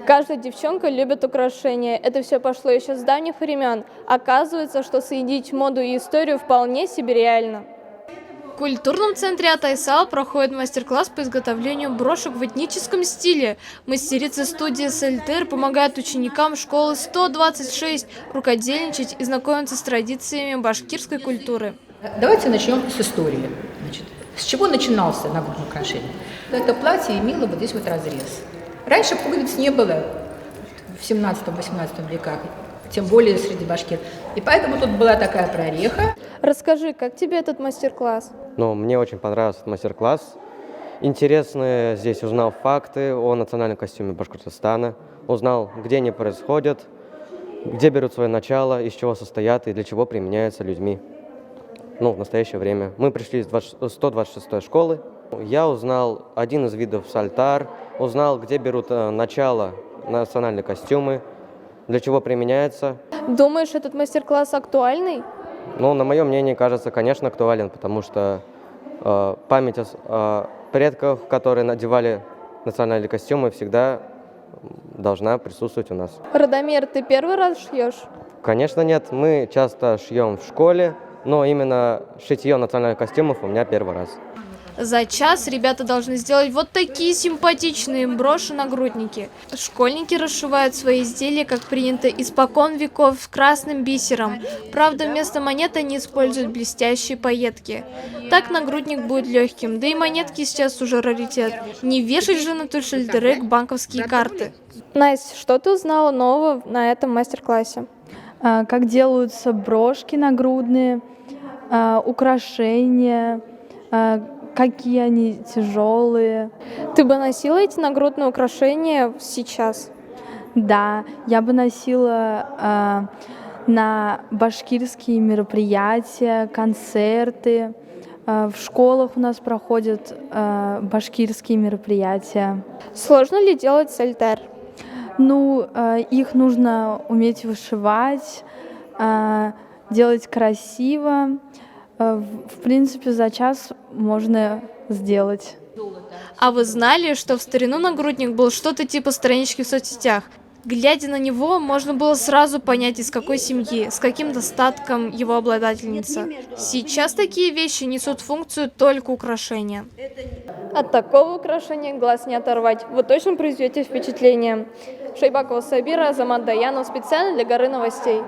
Каждая девчонка любит украшения. Это все пошло еще с давних времен. Оказывается, что соединить моду и историю вполне себе реально. В культурном центре Атайсал проходит мастер-класс по изготовлению брошек в этническом стиле. Мастерицы студии Сальтер помогают ученикам школы 126 рукодельничать и знакомиться с традициями башкирской культуры. Давайте начнем с истории. Значит, с чего начинался нагрудное украшение? Это платье имело вот здесь вот разрез. Раньше пуговиц не было в 17-18 веках, тем более среди башкир. И поэтому тут была такая прореха. Расскажи, как тебе этот мастер-класс? Мне очень понравился этот мастер-класс. Интересно, здесь узнал факты о национальном костюме Башкортостана, узнал, где они происходят, где берут свое начало, из чего состоят и для чего применяются людьми. В настоящее время. Мы пришли из 126-й школы. Я узнал один из видов сальтар, узнал, где берут начало национальные костюмы, для чего применяется. Думаешь, этот мастер-класс актуальный? На мое мнение, кажется, конечно, актуален, потому что память о предков, которые надевали национальные костюмы, всегда должна присутствовать у нас. Радомир, ты первый раз шьешь? Конечно, нет. Мы часто шьем в школе, но именно шитье национальных костюмов у меня первый раз. За час ребята должны сделать вот такие симпатичные броши-нагрудники. Школьники расшивают свои изделия, как принято испокон веков, красным бисером. Правда, вместо монет они используют блестящие пайетки. Так нагрудник будет легким, да и монетки сейчас уже раритет. Не вешать же на тушельдерек банковские карты. Настя, что ты узнала нового на этом мастер-классе? Как делаются брошки нагрудные, украшения, какие они тяжелые. Ты бы носила эти нагрудные украшения сейчас? Да, я бы носила на башкирские мероприятия, концерты. В школах у нас проходят башкирские мероприятия. Сложно ли делать сальтер? Их нужно уметь вышивать, делать красиво. В принципе, за час можно сделать. А вы знали, что в старину нагрудник был что-то типа странички в соцсетях? Глядя на него, можно было сразу понять, из какой семьи, с каким достатком его обладательница. Сейчас такие вещи несут функцию только украшения. От такого украшения глаз не оторвать. Вы точно произведете впечатление. Шайбакова Сабира, Азамат Даянов. Специально для Горы новостей.